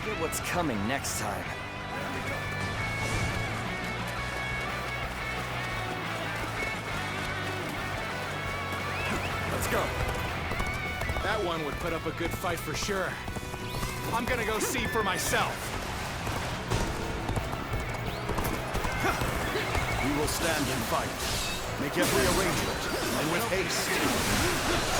Forget what's coming next time. Let's go. That one would put up a good fight for sure. I'm gonna go see for myself. We will stand and fight. Make every arrangement, and with haste.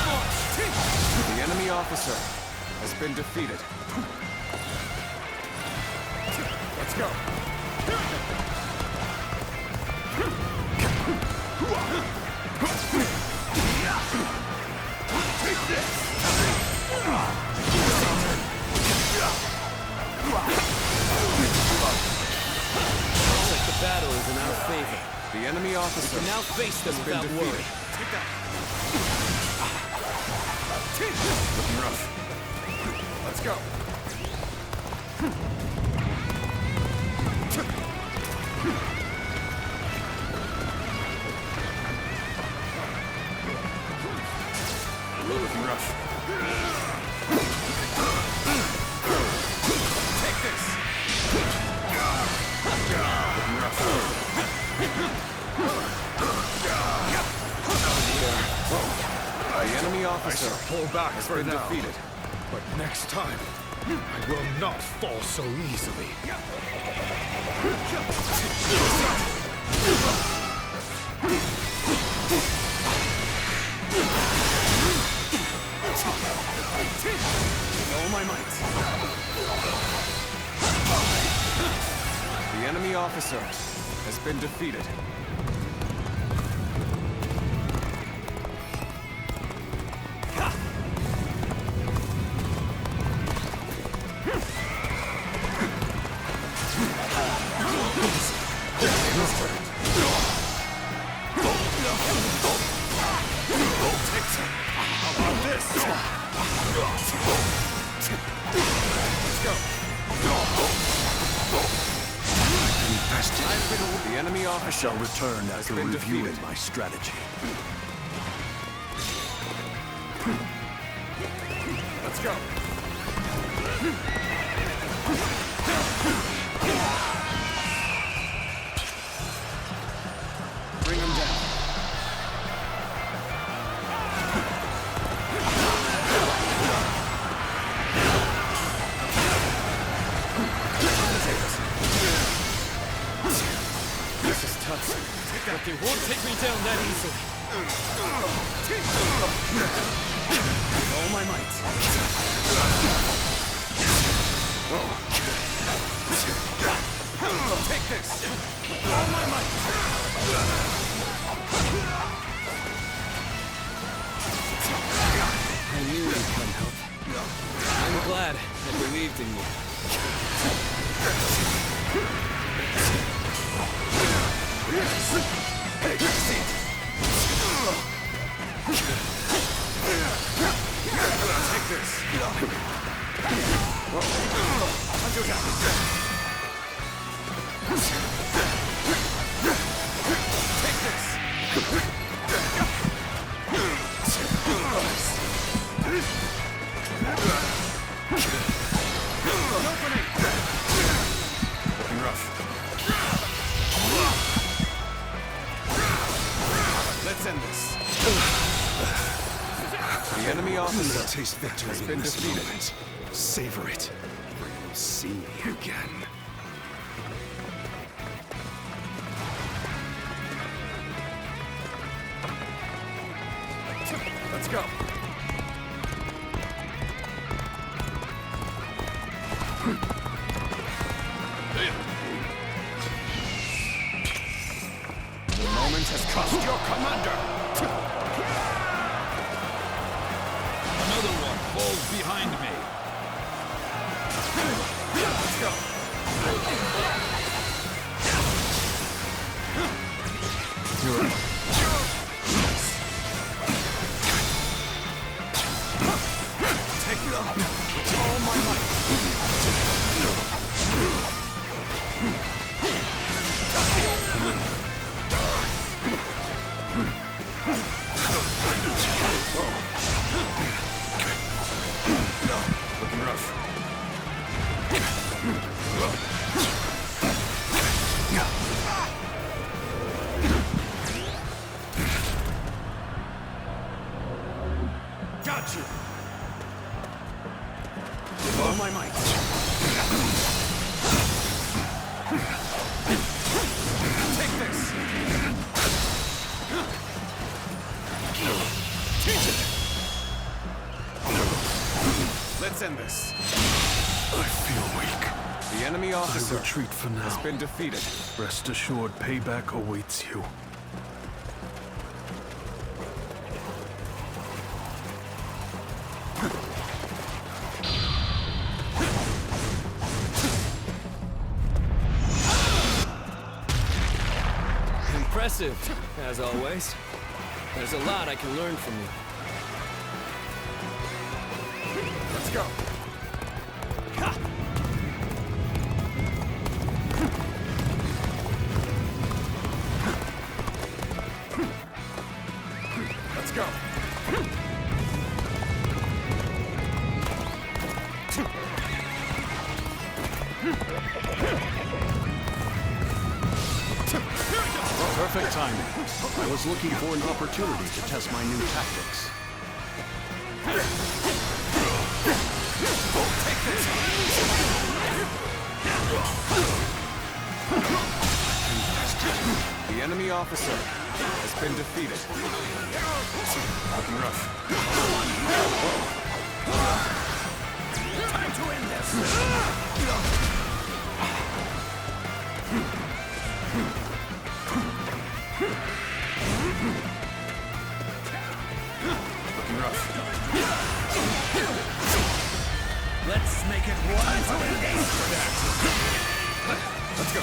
The enemy officer has been defeated. Let's go. Take this! Looks like the battle is in our favor. The enemy officer Now face them has been without defeated. worry. Take that. Looking rough. Let's go. Looking rough. Take this. Looking rough. The enemy officer Pull back has for been now. defeated. But next time, I will not fall so easily. With all my might. The enemy officer has been defeated. The enemy officer Shall return has after been reviewing defeated. my strategy. Let's go. Bring him down. This is tough. But they won't take me down that easily. All my might. Take this. All my might. I knew you'd come help. I'm glad I believed in you. Take your seat. Take this. Undo that. Take this. Opening. Looking rough. Let's end this. The enemy officer Taste victory has in been this defeated. moment. Savor it, for you will see me again. Let's go. The moment has cost your commander. Another one falls behind me. Let's go. Got you! With all my might. Take this! Let's end this. I feel weak. The enemy officer I retreat for now. has been defeated. Rest assured, payback awaits you. Impressive, as always. There's a lot I can learn from you. Let's go. Let's go. Perfect timing. I was looking for an opportunity to test my new tactics. The enemy officer has been defeated. Looking rough. Time to end this! Looking rough. Let's make it one for the day. Let's go.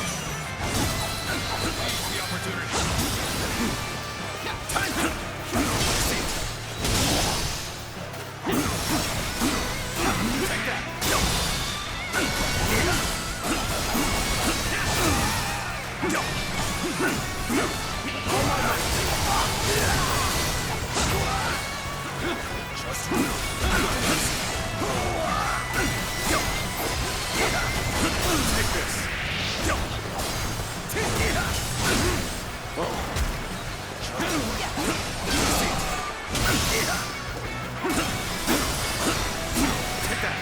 The opportunity. Time to... Take that. Take this. Take that.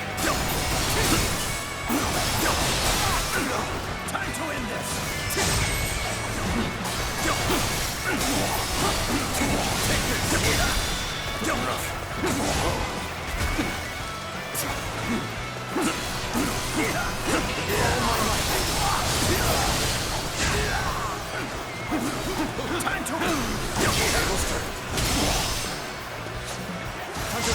Time to end this. Take this. Rough. Time to tables turn. Time to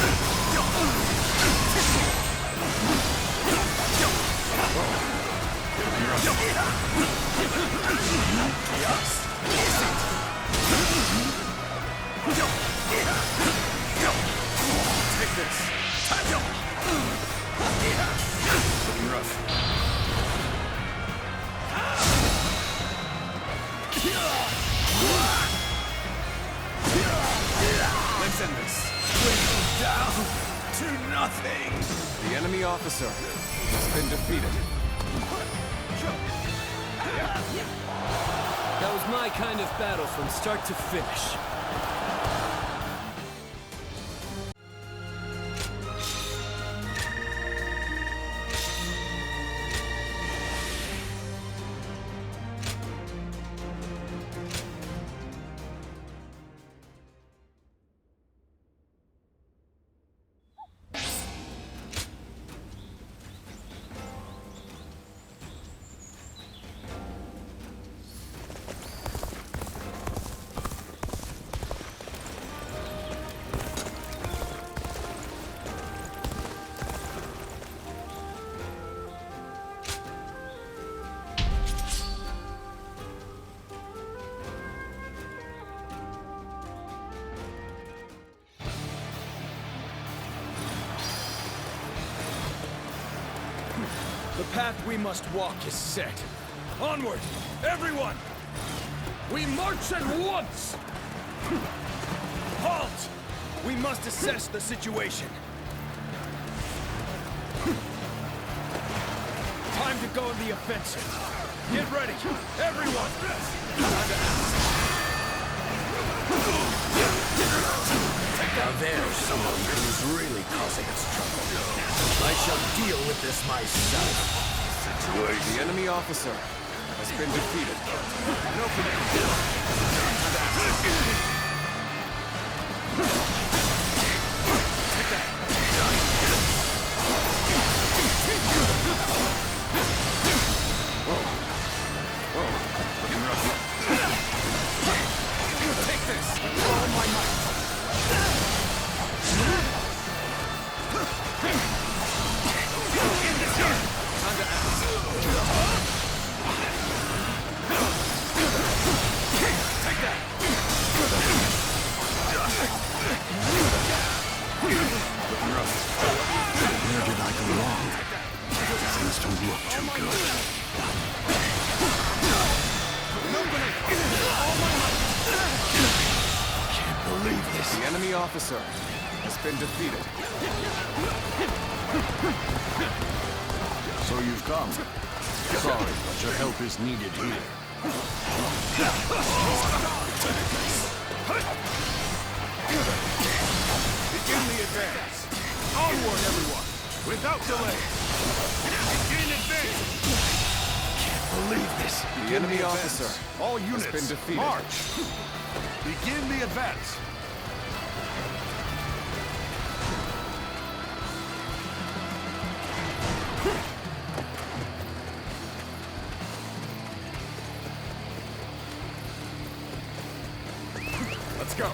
take this. Time to looking rough. Let's end this. Dwindle down to nothing. The enemy officer has been defeated. That was my kind of battle from start to finish. The path we must walk is set. Onward, everyone! We march at once! Halt! We must assess the situation. Time to go on the offensive. Get ready, everyone! Now there's someone who's really causing us trouble. I shall deal with this myself. The enemy officer has been defeated. Take this! All my might! Time to act. Take that! Where did I go wrong? Things don't look too good. Can't believe this. The enemy officer has been defeated. So you've come. Sorry, but your help is needed here. Begin the advance! Onward, everyone! Without delay! Begin advance! Can't believe this. The enemy officer All has units, been defeated. march! Begin the advance! Let's go!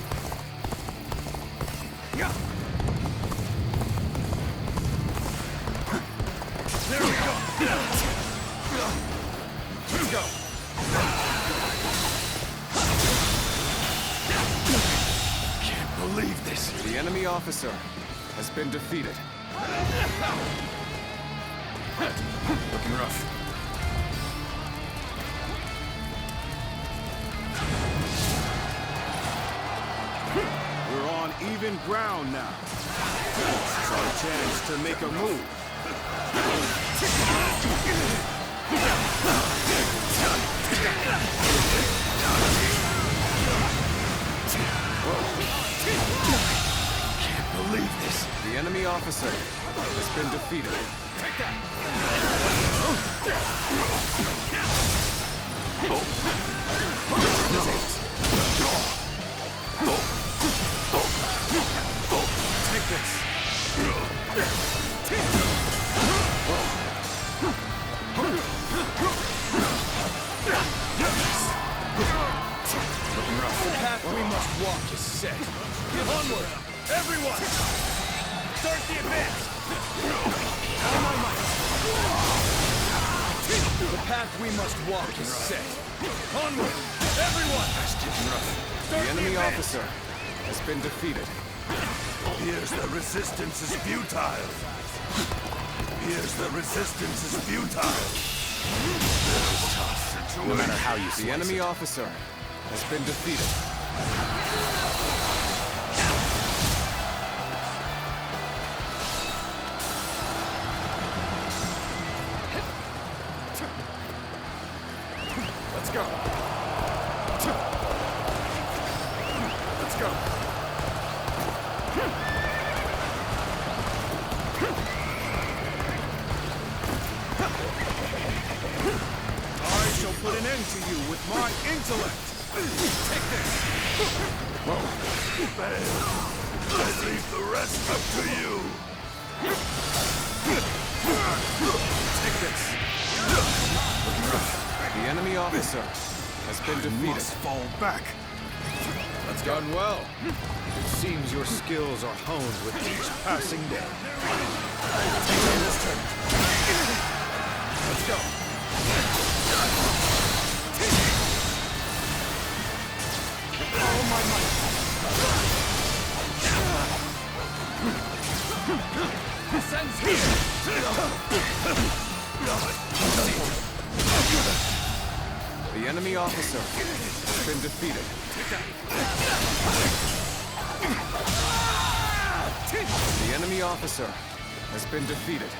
There we go! Let's go! Can't believe this. The enemy officer has been defeated. Looking rough. We're on even ground now. It's our chance to make a move. Can't believe this. The enemy officer has been defeated. Take that! Take this! The path we must walk is set. Onward, everyone! Start the advance! On my might! The path we must walk is set. Onward, everyone! The enemy officer has been defeated. Here's the resistance is futile. Here's the resistance is futile. No matter how you see it. The enemy officer has been defeated. Let's go! Let's go! I shall put an end to you with my intellect! Take this! I leave the rest up to you. Take this! The enemy officer has been defeated. Must fall back. That's done well. It seems your skills are honed with each passing day. Let's go! All my might! Sends here! The enemy officer has been defeated. The enemy officer has been defeated.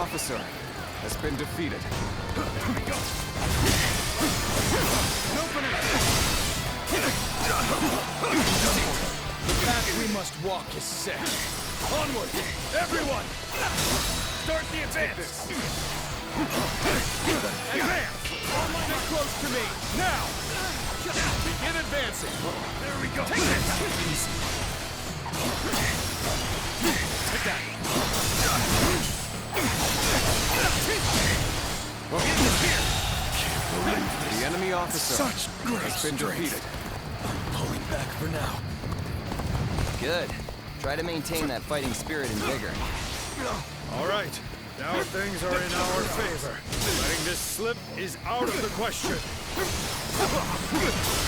officer has been defeated. Here we go. No finish. The path we must walk is set. Onward, everyone! Start the advance! Advance! Get close to me, now! Begin advancing! There we go! Take this! Easy. Take that! Here! The enemy officer Such great has been defeated. I'm pulling back for now. Good. Try to maintain that fighting spirit and vigor. All right. Now things are in our favor. Letting this slip is out of the question.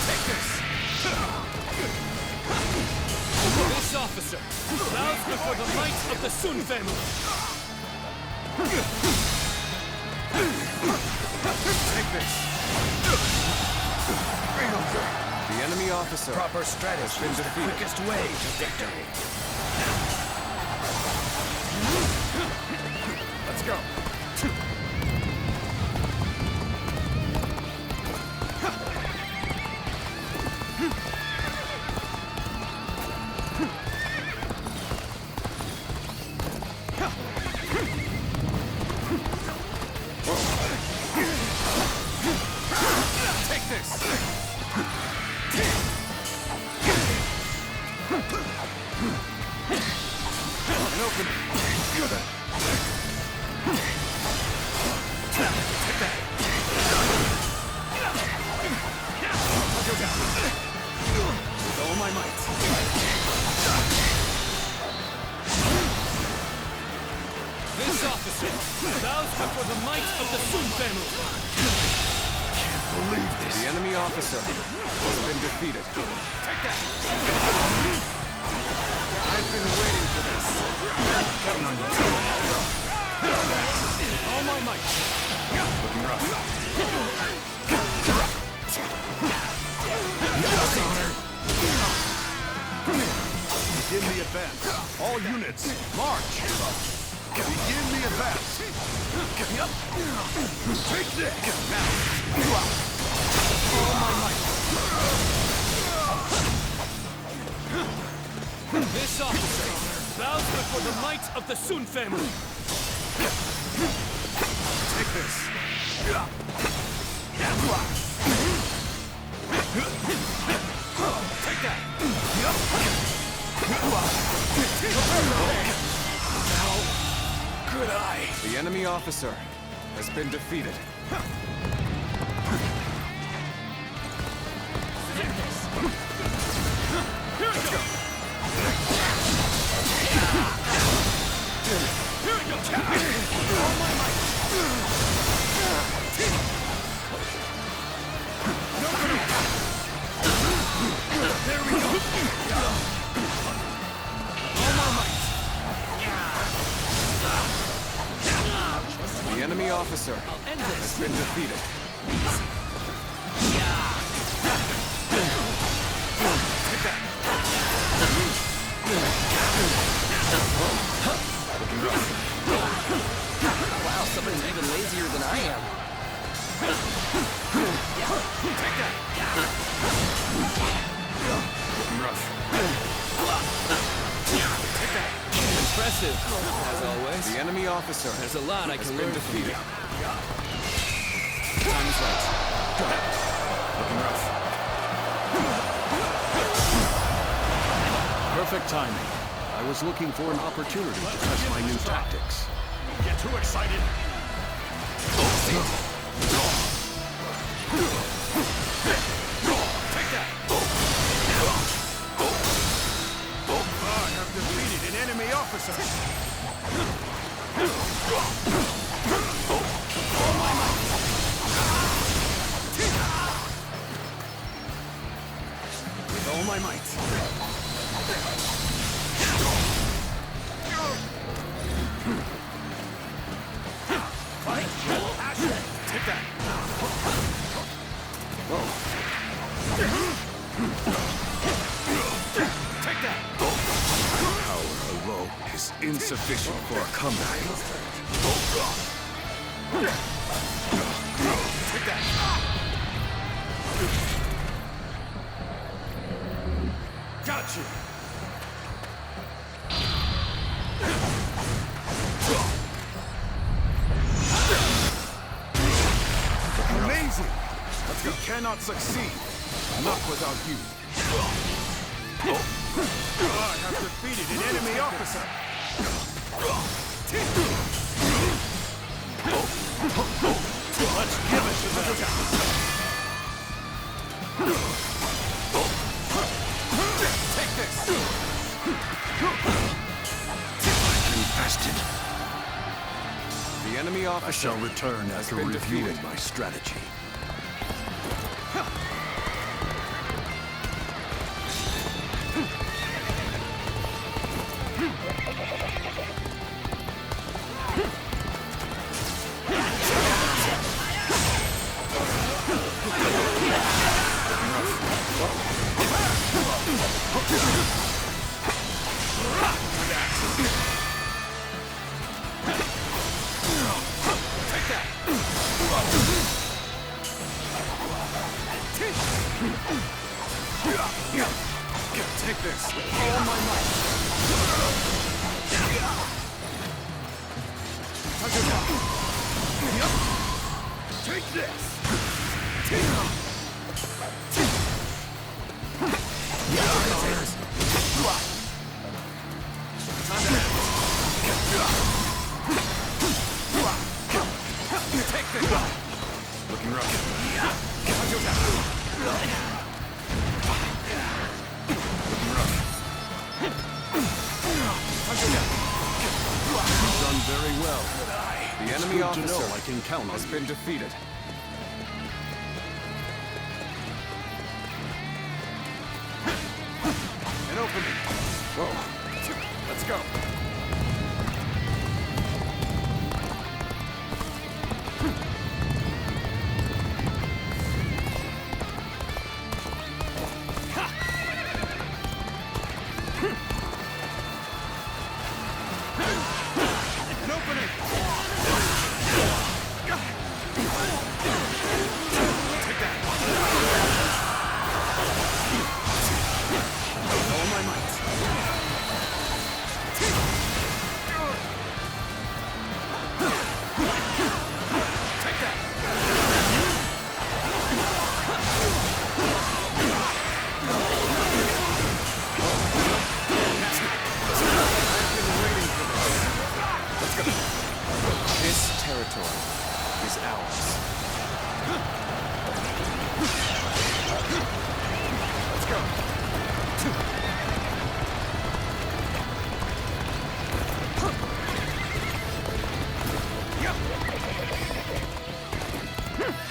Take this! This officer bows before the might of the Sun family. Take this! The enemy officer Proper strategy has been is the defeated. quickest way to victory. Let's go. Take this! An open. With all my might. This officer bows before the might of the Sun family. Believe this. The enemy officer has been defeated. I've been waiting for this. All my might. Looking rough. Begin the advance. All units, march! Begin the advance. Take this! This officer bows before the might of the Sun family. Take this! Take that! Good eye. The enemy officer has been defeated. The enemy officer has been defeated. Wow, somebody's even lazier than I am. Impressive, as always. The enemy officer There's a lot I has can been learn from you. defeated. Time is right. Looking rough. Perfect timing. I was looking for an opportunity to test my new tactics. Get too excited! Take that! I have defeated an enemy officer! With all my might. Take that! Take that! Power alone hero is insufficient for a comeback. Take that! Got you! Amazing! We cannot succeed. Not without you. I have defeated an enemy officer. Let's give it to them! Take this! Infested. The enemy I officer shall return after been reviewing defeated. my strategy. Take this with all my might! Take this! Looking rough. Done very well. The It's enemy good to officer know I can count on has you. been defeated. An opening. Whoa. Let's go. An opening! Take that! All my might! Take that! This territory is ours. Let's go!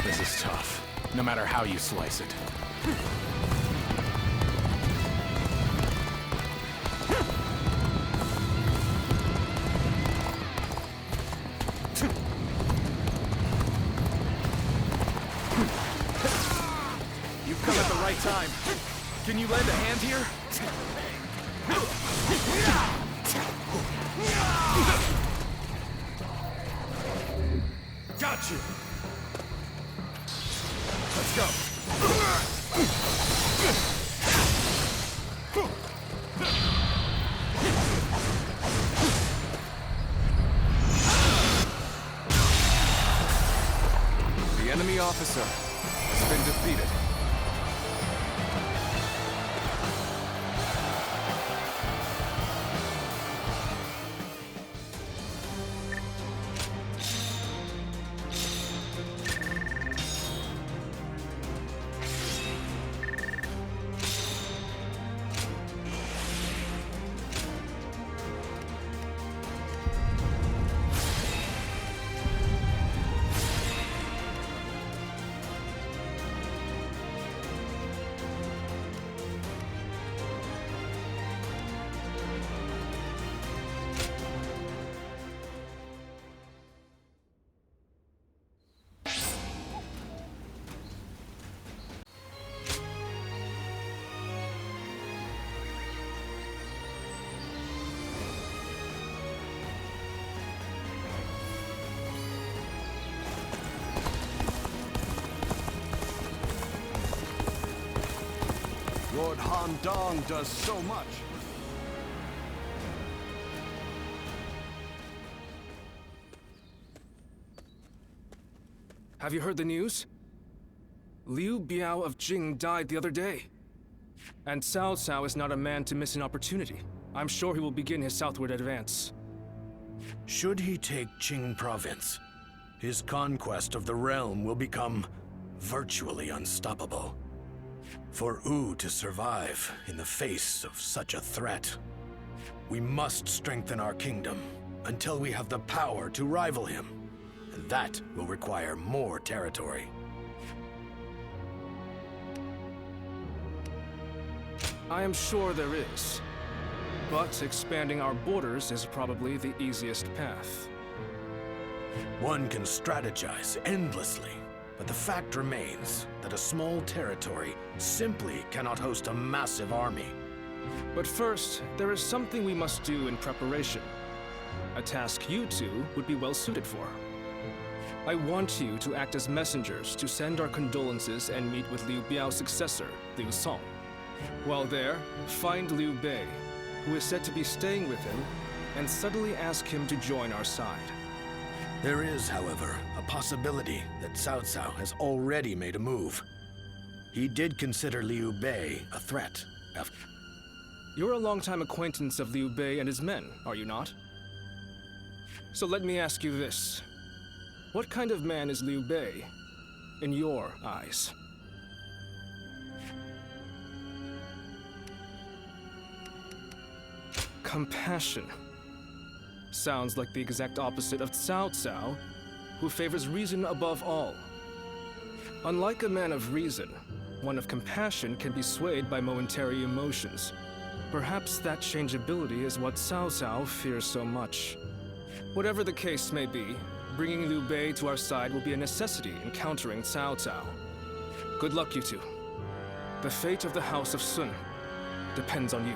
This is tough, no matter how you slice it. You've come at the right time. Can you lend a hand here? Got you! Let's go! The enemy officer has been defeated. Han Dong does so much. Have you heard the news? Liu Biao of Jing died the other day. And Cao Cao is not a man to miss an opportunity. I'm sure he will begin his southward advance. Should he take Qing province, his conquest of the realm will become virtually unstoppable. For Wu to survive in the face of such a threat, we must strengthen our kingdom until we have the power to rival him. And that will require more territory. I am sure there is. But expanding our borders is probably the easiest path. One can strategize endlessly, but the fact remains that a small territory simply cannot host a massive army. But first, there is something we must do in preparation. A task you two would be well suited for. I want you to act as messengers to send our condolences and meet with Liu Biao's successor, Liu Song. While there, find Liu Bei, who is said to be staying with him, and subtly ask him to join our side. There is, however, a possibility that Cao Cao has already made a move. He did consider Liu Bei a threat. You're a longtime acquaintance of Liu Bei and his men, are you not? So let me ask you this. What kind of man is Liu Bei, in your eyes? Compassion. Sounds like the exact opposite of Cao Cao, who favors reason above all. Unlike a man of reason, one of compassion can be swayed by momentary emotions. Perhaps that changeability is what Cao Cao fears so much. Whatever the case may be, bringing Liu Bei to our side will be a necessity in countering Cao Cao. Good luck, you two. The fate of the House of Sun depends on you.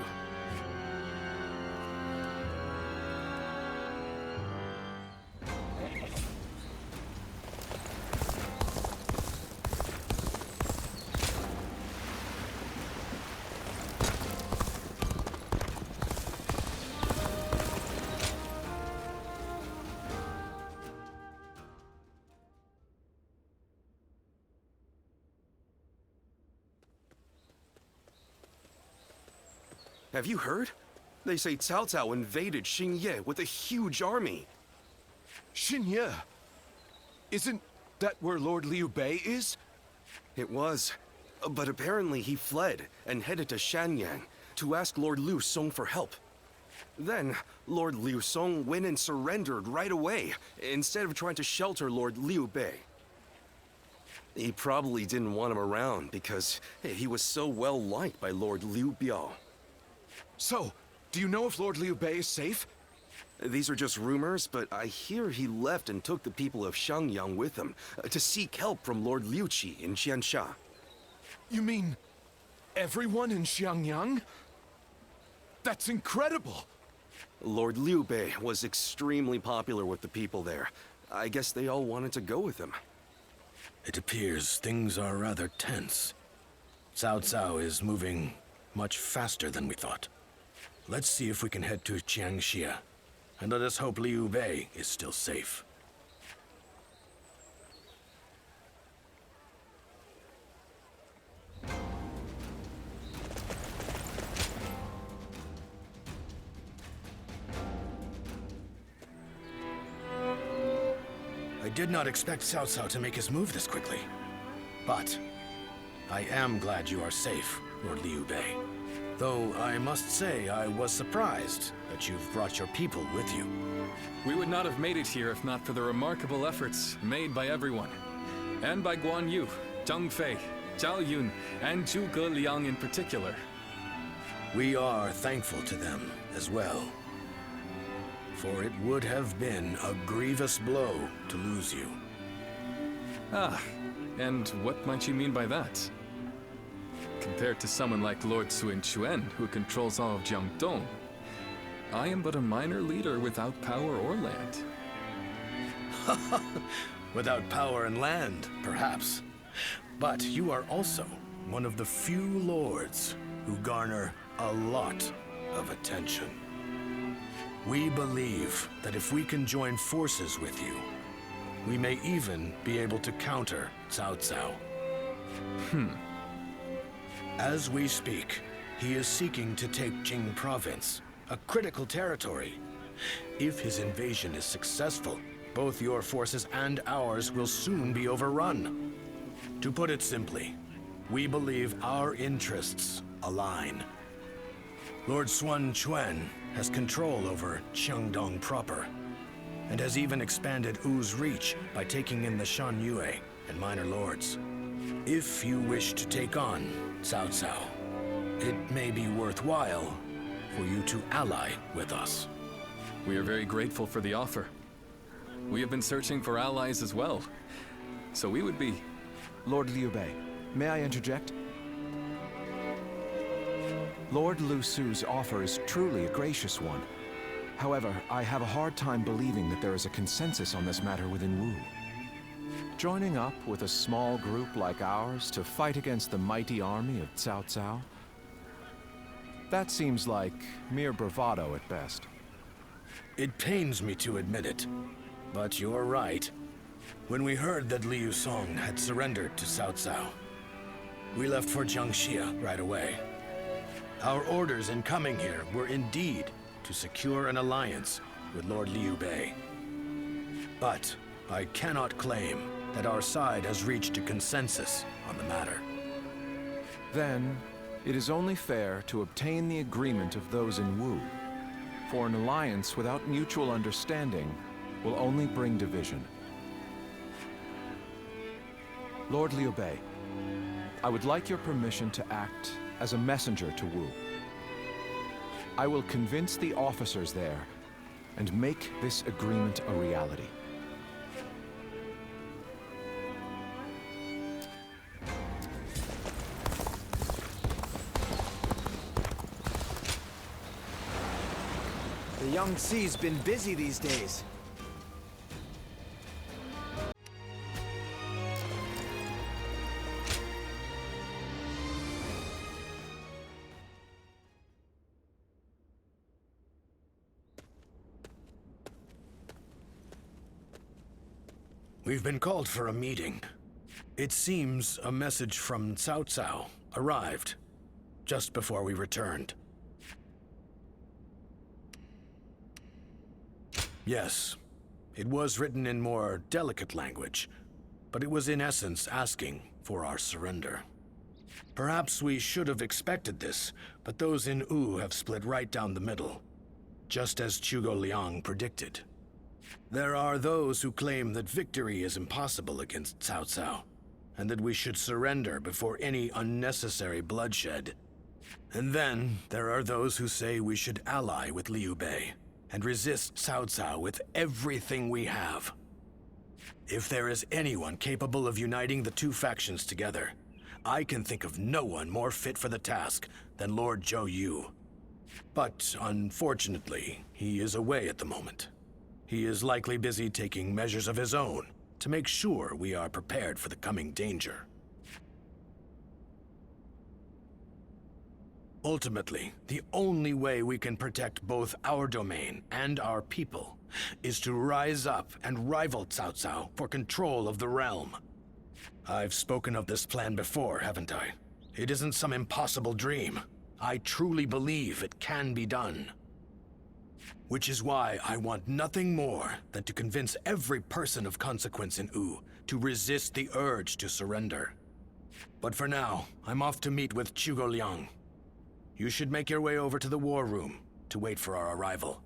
Have you heard? They say Cao Cao invaded Xingye with a huge army. Xingye? Isn't that where Lord Liu Bei is? It was. But apparently he fled and headed to Shanyang to ask Lord Liu Song for help. Then, Lord Liu Song went and surrendered right away, instead of trying to shelter Lord Liu Bei. He probably didn't want him around because he was so well liked by Lord Liu Biao. So, do you know if Lord Liu Bei is safe? These are just rumors, but I hear he left and took the people of Xiangyang with him to seek help from Lord Liu Qi in Qiansha. You mean everyone in Xiangyang? That's incredible! Lord Liu Bei was extremely popular with the people there. I guess they all wanted to go with him. It appears things are rather tense. Cao Cao is moving much faster than we thought. Let's see if we can head to Jiangxia, and let us hope Liu Bei is still safe. I did not expect Cao Cao to make his move this quickly. But I am glad you are safe, Lord Liu Bei. Though I must say I was surprised that you've brought your people with you. We would not have made it here if not for the remarkable efforts made by everyone. And by Guan Yu, Zhang Fei, Zhao Yun, and Zhuge Liang in particular. We are thankful to them as well. For it would have been a grievous blow to lose you. Ah, and what might you mean by that? Compared to someone like Lord Sun Quan, who controls all of Jiangdong, I am but a minor leader without power or land. Without power and land, perhaps. But you are also one of the few lords who garner a lot of attention. We believe that if we can join forces with you, we may even be able to counter Cao Cao. As we speak, he is seeking to take Jing Province, a critical territory. If his invasion is successful, both your forces and ours will soon be overrun. To put it simply, we believe our interests align. Lord Sun Quan has control over Qiangdong proper, and has even expanded Wu's reach by taking in the Shan Yue and minor lords. If you wish to take on Cao Cao, it may be worthwhile for you to ally with us. We are very grateful for the offer. We have been searching for allies as well, so we would be... Lord Liu Bei, may I interject? Lord Lu Su's offer is truly a gracious one. However, I have a hard time believing that there is a consensus on this matter within Wu. Joining up with a small group like ours to fight against the mighty army of Cao Cao? That seems like mere bravado at best. It pains me to admit it, but you're right. When we heard that Liu Song had surrendered to Cao Cao, we left for Jiangxia right away. Our orders in coming here were indeed to secure an alliance with Lord Liu Bei. But I cannot claim that our side has reached a consensus on the matter. Then, it is only fair to obtain the agreement of those in Wu. For an alliance without mutual understanding will only bring division. Lord Liu Bei, I would like your permission to act as a messenger to Wu. I will convince the officers there and make this agreement a reality. The Yangtze's been busy these days. We've been called for a meeting. It seems a message from Cao Cao arrived just before we returned. Yes, it was written in more delicate language, but it was in essence asking for our surrender. Perhaps we should have expected this, but those in Wu have split right down the middle, just as Zhuge Liang predicted. There are those who claim that victory is impossible against Cao Cao, and that we should surrender before any unnecessary bloodshed. And then there are those who say we should ally with Liu Bei and resist Cao Cao with everything we have. If there is anyone capable of uniting the two factions together, I can think of no one more fit for the task than Lord Zhou Yu. But unfortunately, he is away at the moment. He is likely busy taking measures of his own to make sure we are prepared for the coming danger. Ultimately, the only way we can protect both our domain and our people is to rise up and rival Cao Cao for control of the realm. I've spoken of this plan before, haven't I? It isn't some impossible dream. I truly believe it can be done. Which is why I want nothing more than to convince every person of consequence in Wu to resist the urge to surrender. But for now, I'm off to meet with Zhuge Liang. You should make your way over to the war room to wait for our arrival.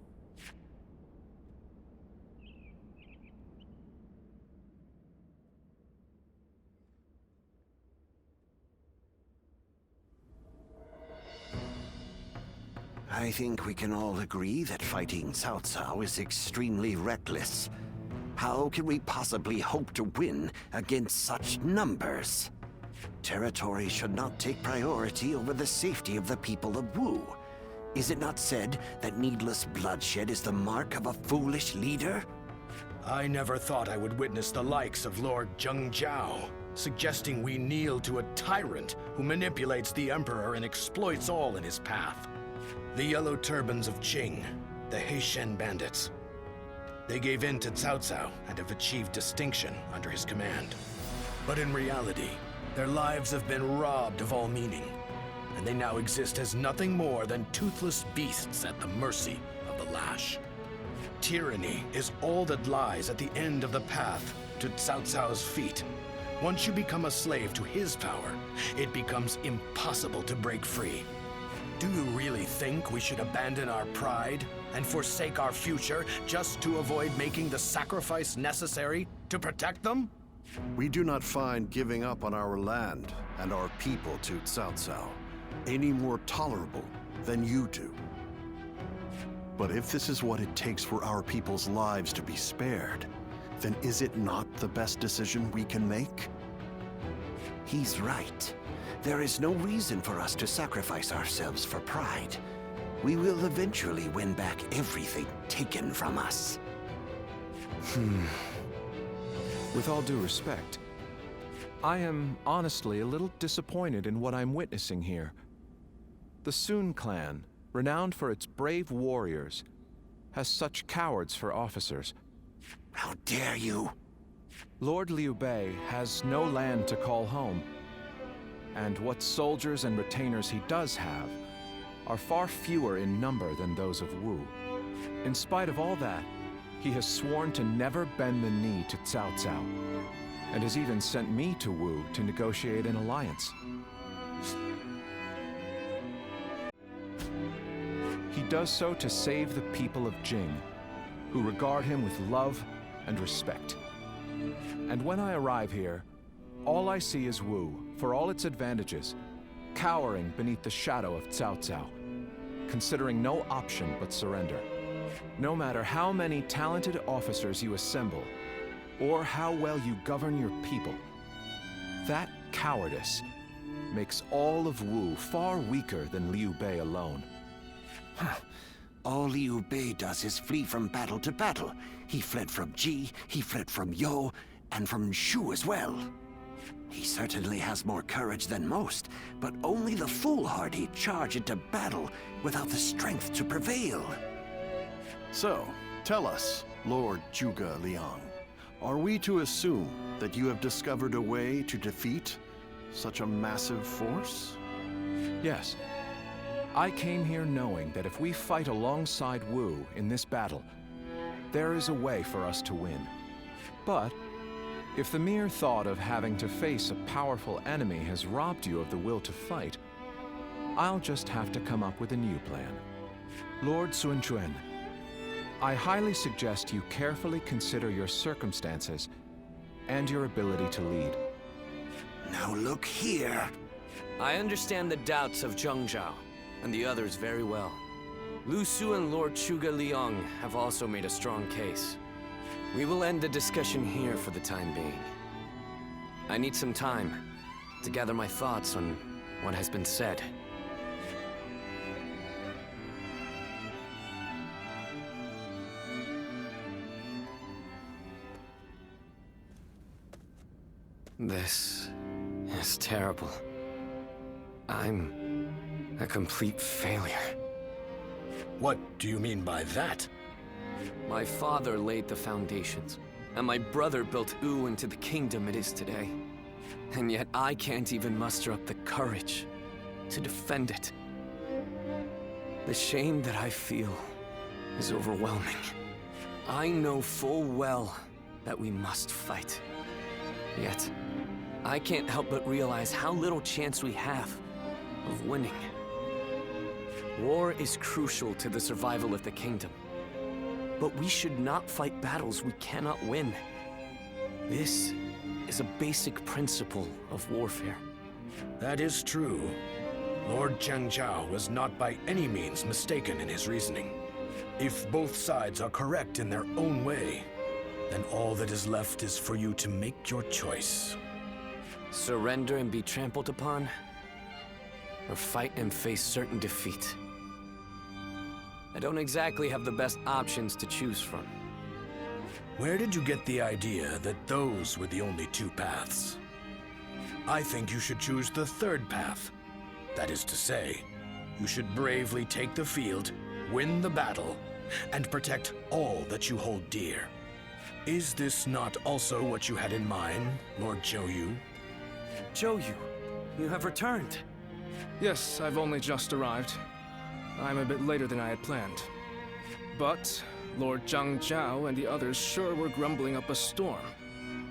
I think we can all agree that fighting Cao Cao is extremely reckless. How can we possibly hope to win against such numbers? Territory should not take priority over the safety of the people of Wu. Is it not said that needless bloodshed is the mark of a foolish leader? I never thought I would witness the likes of Lord Zheng Jiao. suggesting we kneel to a tyrant who manipulates the Emperor and exploits all in his path. The Yellow Turbans of Qing, the Heishen bandits. They gave in to Cao Cao and have achieved distinction under his command. But in reality, their lives have been robbed of all meaning, and they now exist as nothing more than toothless beasts at the mercy of the lash. Tyranny is all that lies at the end of the path to Cao Cao's feet. Once you become a slave to his power, it becomes impossible to break free. Do you really think we should abandon our pride and forsake our future just to avoid making the sacrifice necessary to protect them? We do not find giving up on our land and our people to Cao Cao any more tolerable than you do. But if this is what it takes for our people's lives to be spared, then is it not the best decision we can make? He's right. There is no reason for us to sacrifice ourselves for pride. We will eventually win back everything taken from us. With all due respect, I am honestly a little disappointed in what I'm witnessing here. The Sun clan, renowned for its brave warriors, has such cowards for officers. How dare you! Lord Liu Bei has no land to call home, and what soldiers and retainers he does have are far fewer in number than those of Wu. In spite of all that, he has sworn to never bend the knee to Cao Cao, and has even sent me to Wu to negotiate an alliance. He does so to save the people of Jing, who regard him with love and respect. And when I arrive here, all I see is Wu, for all its advantages, cowering beneath the shadow of Cao Cao, considering no option but surrender. No matter how many talented officers you assemble, or how well you govern your people, that cowardice makes all of Wu far weaker than Liu Bei alone. All Liu Bei does is flee from battle to battle. He fled from Ji, he fled from Yo, and from Shu as well. He certainly has more courage than most, but only the foolhardy charge into battle without the strength to prevail. So, tell us, Lord Zhuge Liang, are we to assume that you have discovered a way to defeat such a massive force? Yes. I came here knowing that if we fight alongside Wu in this battle, there is a way for us to win. But if the mere thought of having to face a powerful enemy has robbed you of the will to fight, I'll just have to come up with a new plan. Lord Sun Quan, I highly suggest you carefully consider your circumstances and your ability to lead. Now look here. I understand the doubts of Zheng Zhao and the others very well. Lu Su and Lord Zhuge Liang have also made a strong case. We will end the discussion here for the time being. I need some time to gather my thoughts on what has been said. This is terrible. I'm a complete failure. What do you mean by that? My father laid the foundations, and my brother built Wu into the kingdom it is today. And yet I can't even muster up the courage to defend it. The shame that I feel is overwhelming. I know full well that we must fight. Yet, I can't help but realize how little chance we have of winning. War is crucial to the survival of the kingdom. But we should not fight battles we cannot win. This is a basic principle of warfare. That is true. Lord Cao Cao was not by any means mistaken in his reasoning. If both sides are correct in their own way, then all that is left is for you to make your choice. Surrender and be trampled upon, or fight and face certain defeat. I don't exactly have the best options to choose from. Where did you get the idea that those were the only two paths? I think you should choose the third path. That is to say, you should bravely take the field, win the battle, and protect all that you hold dear. Is this not also what you had in mind, Lord Zhou Yu? Zhou Yu, you have returned. Yes, I've only just arrived. I'm a bit later than I had planned. But Lord Cao Cao and the others sure were grumbling up a storm.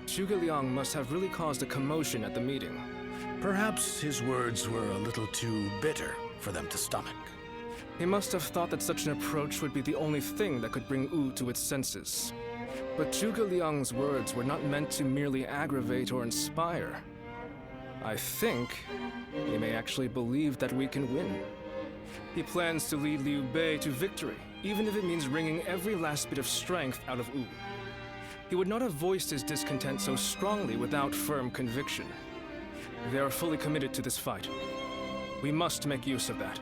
Zhuge Liang must have really caused a commotion at the meeting. Perhaps his words were a little too bitter for them to stomach. He must have thought that such an approach would be the only thing that could bring Wu to its senses. But Zhuge Liang's words were not meant to merely aggravate or inspire. I think he may actually believe that we can win. He plans to lead Liu Bei to victory, even if it means wringing every last bit of strength out of Wu. He would not have voiced his discontent so strongly without firm conviction. They are fully committed to this fight. We must make use of that.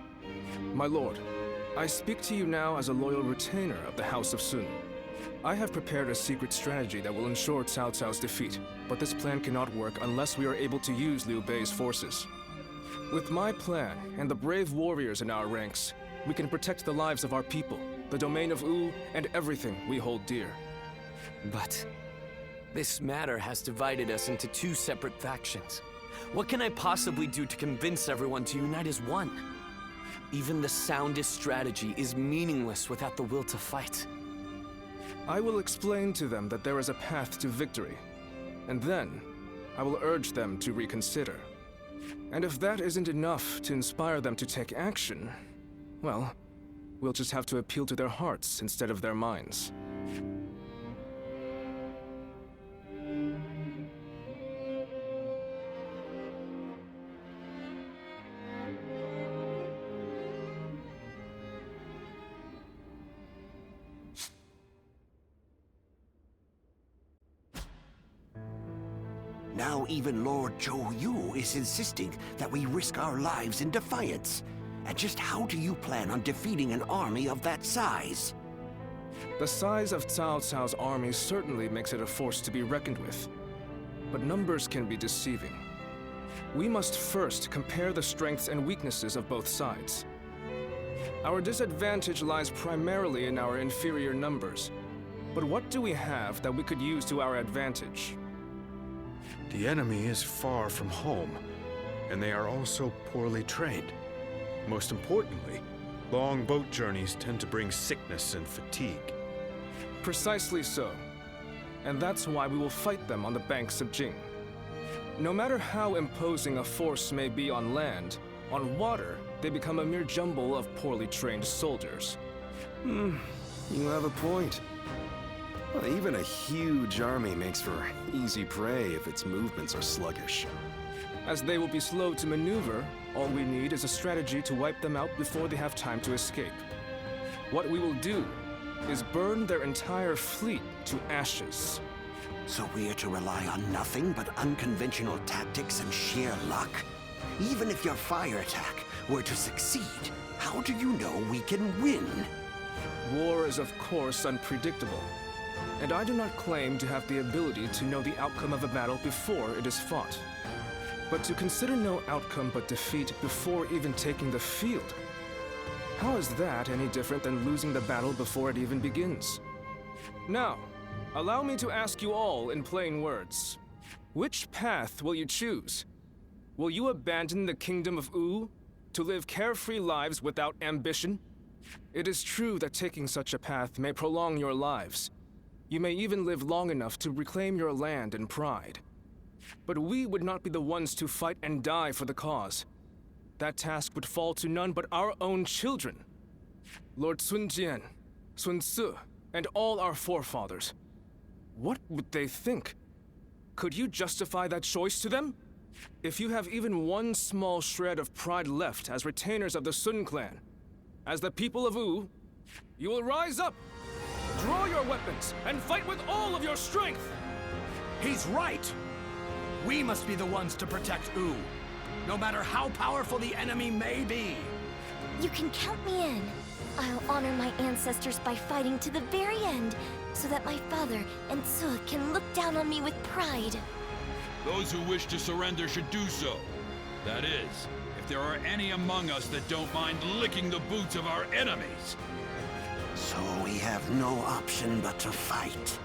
My lord, I speak to you now as a loyal retainer of the House of Sun. I have prepared a secret strategy that will ensure Cao Cao's defeat, but this plan cannot work unless we are able to use Liu Bei's forces. With my plan and the brave warriors in our ranks, we can protect the lives of our people, the domain of Wu, and everything we hold dear. But this matter has divided us into two separate factions. What can I possibly do to convince everyone to unite as one? Even the soundest strategy is meaningless without the will to fight. I will explain to them that there is a path to victory, and then I will urge them to reconsider. And if that isn't enough to inspire them to take action, well, we'll just have to appeal to their hearts instead of their minds. Now even Lord Zhou Yu is insisting that we risk our lives in defiance. And just how do you plan on defeating an army of that size? The size of Cao Cao's army certainly makes it a force to be reckoned with. But numbers can be deceiving. We must first compare the strengths and weaknesses of both sides. Our disadvantage lies primarily in our inferior numbers. But what do we have that we could use to our advantage? The enemy is far from home, and they are also poorly trained. Most importantly, long boat journeys tend to bring sickness and fatigue. Precisely so. And that's why we will fight them on the banks of Jing. No matter how imposing a force may be on land, on water, they become a mere jumble of poorly trained soldiers. You have a point. Well, even a huge army makes for easy prey if its movements are sluggish. As they will be slow to maneuver, all we need is a strategy to wipe them out before they have time to escape. What we will do is burn their entire fleet to ashes. So we're to rely on nothing but unconventional tactics and sheer luck? Even if your fire attack were to succeed, how do you know we can win? War is of course unpredictable. And I do not claim to have the ability to know the outcome of a battle before it is fought. But to consider no outcome but defeat before even taking the field, how is that any different than losing the battle before it even begins? Now, allow me to ask you all in plain words. Which path will you choose? Will you abandon the kingdom of Wu to live carefree lives without ambition? It is true that taking such a path may prolong your lives. You may even live long enough to reclaim your land and pride. But we would not be the ones to fight and die for the cause. That task would fall to none but our own children. Lord Sun Jian, Sun Ce, and all our forefathers. What would they think? Could you justify that choice to them? If you have even one small shred of pride left as retainers of the Sun clan, as the people of Wu, you will rise up! Draw your weapons and fight with all of your strength! He's right! We must be the ones to protect Wu, no matter how powerful the enemy may be. You can count me in. I'll honor my ancestors by fighting to the very end, so that my father and Ce can look down on me with pride. Those who wish to surrender should do so. That is, if there are any among us that don't mind licking the boots of our enemies. So we have no option but to fight.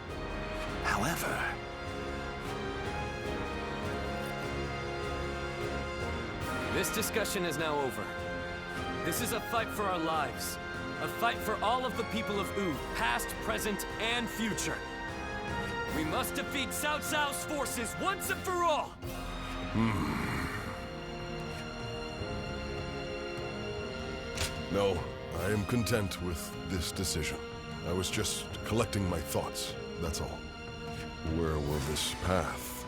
However... This discussion is now over. This is a fight for our lives. A fight for all of the people of Wu, past, present, and future. We must defeat Cao Cao's forces once and for all! No, I am content with this decision. I was just collecting my thoughts, that's all. Where will this path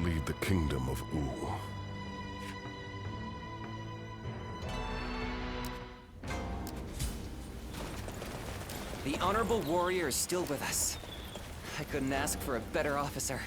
lead the kingdom of Wu? The honorable warrior is still with us. I couldn't ask for a better officer.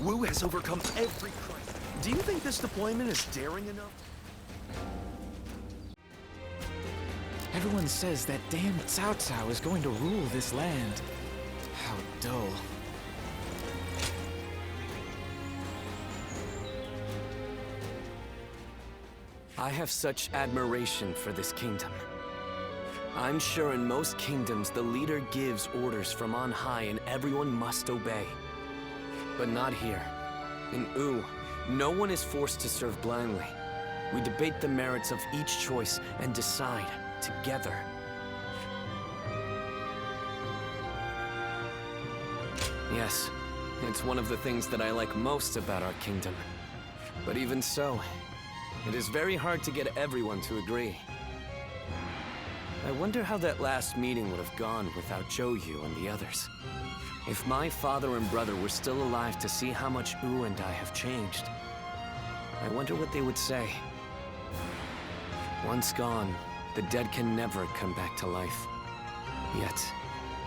Wu has overcome every crisis. Do you think this deployment is daring enough? Everyone says that damn Cao Cao is going to rule this land. How dull. I have such admiration for this kingdom. I'm sure in most kingdoms the leader gives orders from on high and everyone must obey. But not here. In Wu, no one is forced to serve blindly. We debate the merits of each choice and decide together. Yes, it's one of the things that I like most about our kingdom. But even so, it is very hard to get everyone to agree. I wonder how that last meeting would have gone without Zhou Yu and the others. If my father and brother were still alive to see how much Wu and I have changed, I wonder what they would say. Once gone, the dead can never come back to life. Yet,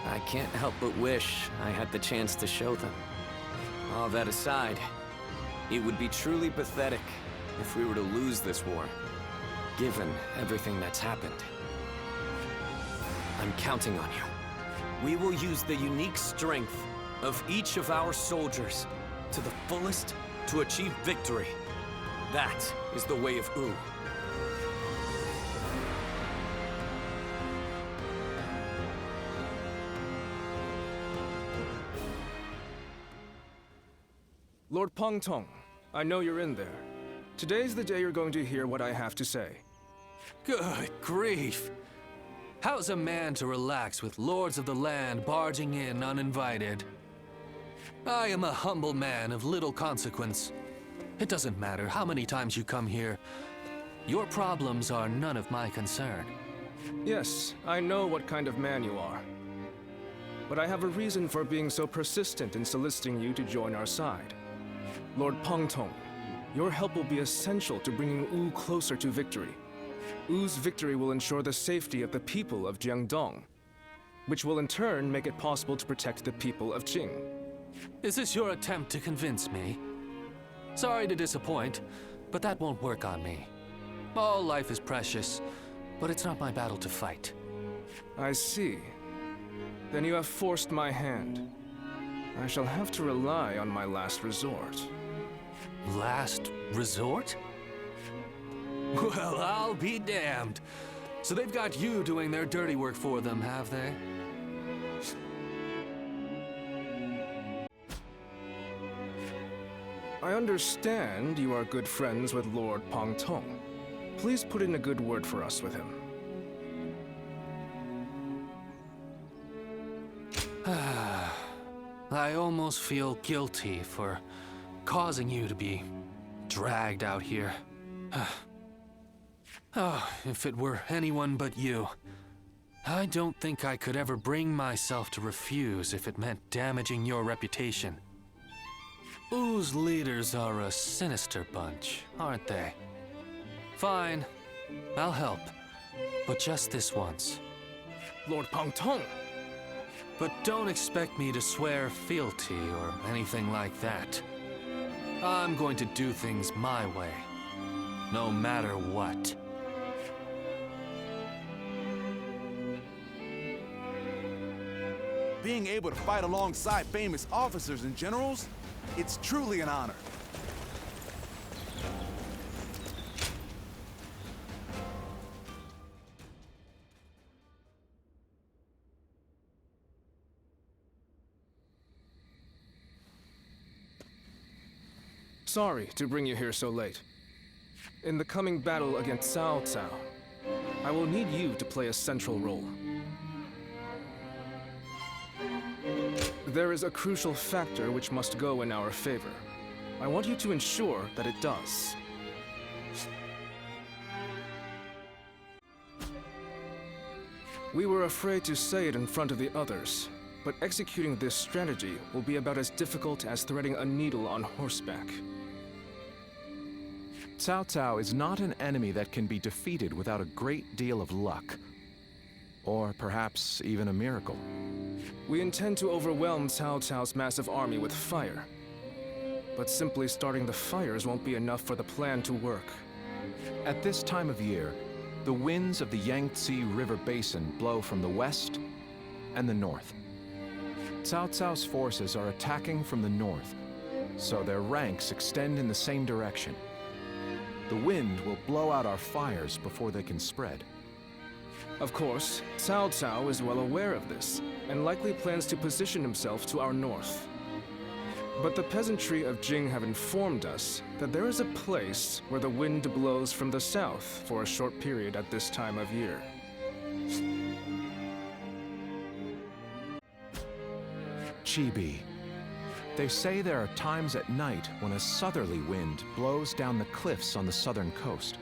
I can't help but wish I had the chance to show them. All that aside, it would be truly pathetic if we were to lose this war, given everything that's happened. I'm counting on you. We will use the unique strength of each of our soldiers to the fullest to achieve victory. That is the way of Wu. Lord Pengtong, I know you're in there. Today's the day you're going to hear what I have to say. Good grief! How's a man to relax with lords of the land barging in uninvited? I am a humble man of little consequence. It doesn't matter how many times you come here. Your problems are none of my concern. Yes, I know what kind of man you are. But I have a reason for being so persistent in soliciting you to join our side. Lord Pengtong, your help will be essential to bringing Wu closer to victory. Wu's victory will ensure the safety of the people of Jiangdong, which will in turn make it possible to protect the people of Qing. Is this your attempt to convince me? Sorry to disappoint, but that won't work on me. All life is precious, but it's not my battle to fight. I see. Then you have forced my hand. I shall have to rely on my last resort. Last resort? Well, I'll be damned. So they've got you doing their dirty work for them, have they? I understand you are good friends with Lord Pengtong. Please put in a good word for us with him. I almost feel guilty for causing you to be dragged out here. Oh, if it were anyone but you. I don't think I could ever bring myself to refuse if it meant damaging your reputation. Wu's leaders are a sinister bunch, aren't they? Fine, I'll help. But just this once. Lord Pang Tong! But don't expect me to swear fealty or anything like that. I'm going to do things my way, no matter what. Being able to fight alongside famous officers and generals, it's truly an honor. Sorry to bring you here so late. In the coming battle against Cao Cao, I will need you to play a central role. There is a crucial factor which must go in our favor. I want you to ensure that it does. We were afraid to say it in front of the others, but executing this strategy will be about as difficult as threading a needle on horseback. Cao Cao is not an enemy that can be defeated without a great deal of luck. Or perhaps even a miracle. We intend to overwhelm Cao Cao's massive army with fire. But simply starting the fires won't be enough for the plan to work. At this time of year, the winds of the Yangtze River Basin blow from the west and the north. Cao Cao's forces are attacking from the north, so their ranks extend in the same direction. The wind will blow out our fires before they can spread. Of course, Cao Cao is well aware of this, and likely plans to position himself to our north. But the peasantry of Jing have informed us that there is a place where the wind blows from the south for a short period at this time of year. Chibi. They say there are times at night when a southerly wind blows down the cliffs on the southern coast.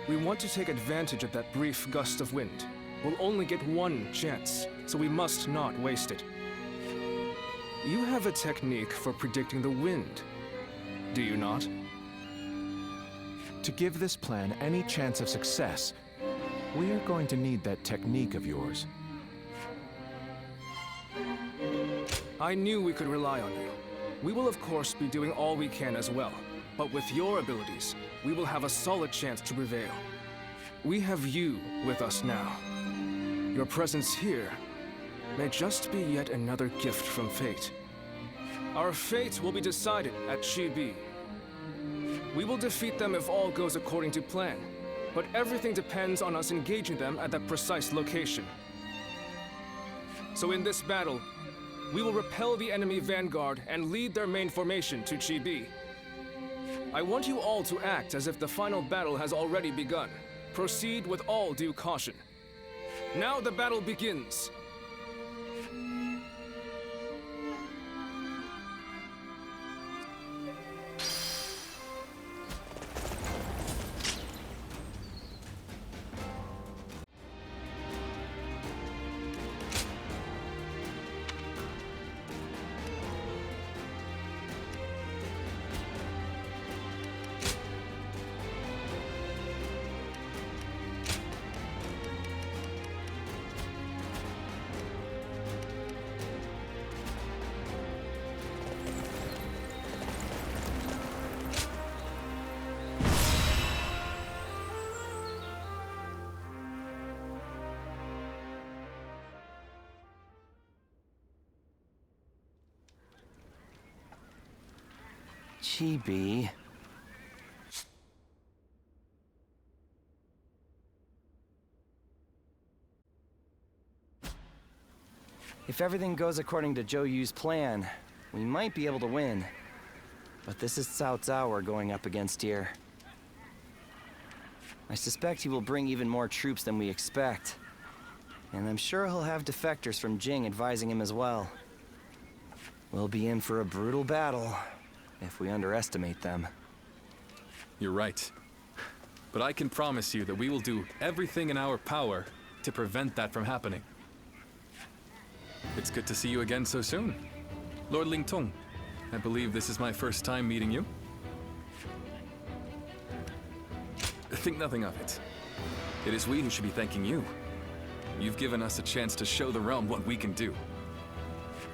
We want to take advantage of that brief gust of wind. We'll only get one chance, so we must not waste it. You have a technique for predicting the wind, do you not? To give this plan any chance of success, we are going to need that technique of yours. I knew we could rely on you. We will of course be doing all we can as well, but with your abilities, we will have a solid chance to prevail. We have you with us now. Your presence here may just be yet another gift from fate. Our fate will be decided at Chibi. We will defeat them if all goes according to plan, but everything depends on us engaging them at that precise location. So in this battle, we will repel the enemy vanguard and lead their main formation to Chibi. I want you all to act as if the final battle has already begun. Proceed with all due caution. Now the battle begins. Chibi. If everything goes according to Zhou Yu's plan, we might be able to win. But this is Cao Cao we're going up against here. I suspect he will bring even more troops than we expect. And I'm sure he'll have defectors from Jing advising him as well. We'll be in for a brutal battle if we underestimate them. You're right. But I can promise you that we will do everything in our power to prevent that from happening. It's good to see you again so soon. Lord Ling Tong, I believe this is my first time meeting you. Think nothing of it. It is we who should be thanking you. You've given us a chance to show the realm what we can do.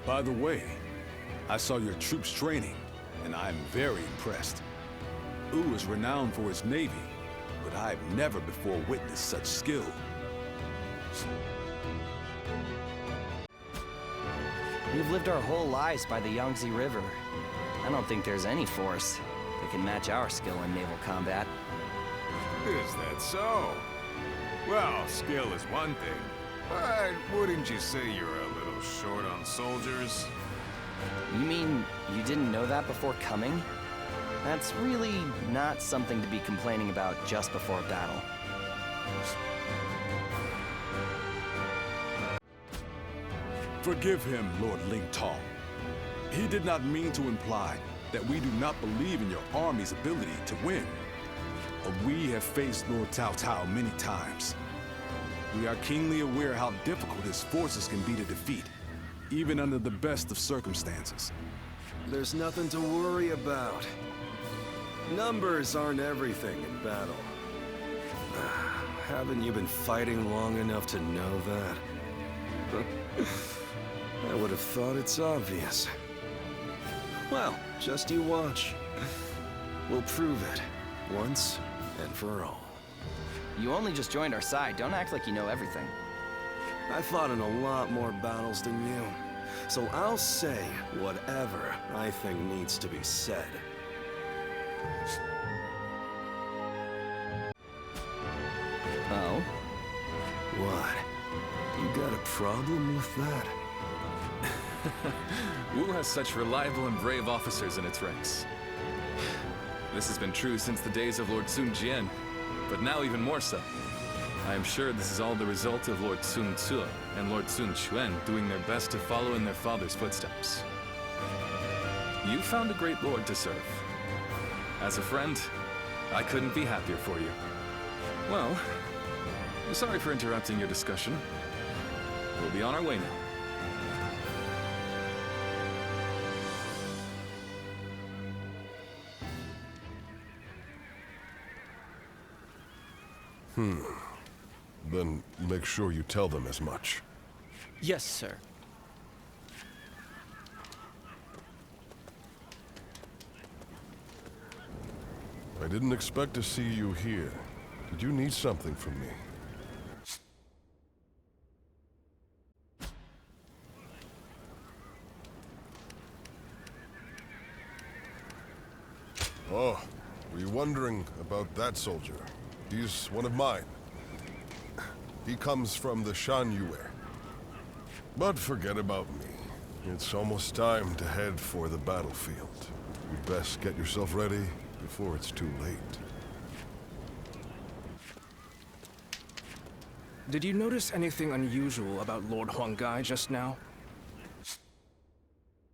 By the way, I saw your troops training, and I'm very impressed. Wu is renowned for his navy, but I've never before witnessed such skill. We've lived our whole lives by the Yangtze River. I don't think there's any force that can match our skill in naval combat. Is that so? Well, skill is one thing, but wouldn't you say you're a little short on soldiers? You mean you didn't know that before coming? That's really not something to be complaining about just before battle. Forgive him, Lord Ling Tong. He did not mean to imply that we do not believe in your army's ability to win. We have faced Lord Cao Cao many times. We are keenly aware how difficult his forces can be to defeat, even under the best of circumstances. There's nothing to worry about. Numbers aren't everything in battle. Haven't you been fighting long enough to know that? I would have thought it's obvious. Well, just you watch. We'll prove it, once and for all. You only just joined our side. Don't act like you know everything. I fought in a lot more battles than you, so I'll say whatever I think needs to be said. Oh? What? You got a problem with that? Wu has such reliable and brave officers in its ranks. This has been true since the days of Lord Sun Jian, but now even more so. I am sure this is all the result of Lord Sun Ce and Lord Sun Quan doing their best to follow in their father's footsteps. You found a great lord to serve. As a friend, I couldn't be happier for you. Well, sorry for interrupting your discussion. We'll be on our way now. Then make sure you tell them as much. Yes, sir. I didn't expect to see you here. Did you need something from me? Oh, were you wondering about that soldier? He's one of mine. He comes from the Shan Yue. But forget about me. It's almost time to head for the battlefield. You'd best get yourself ready before it's too late. Did you notice anything unusual about Lord Huanggai just now?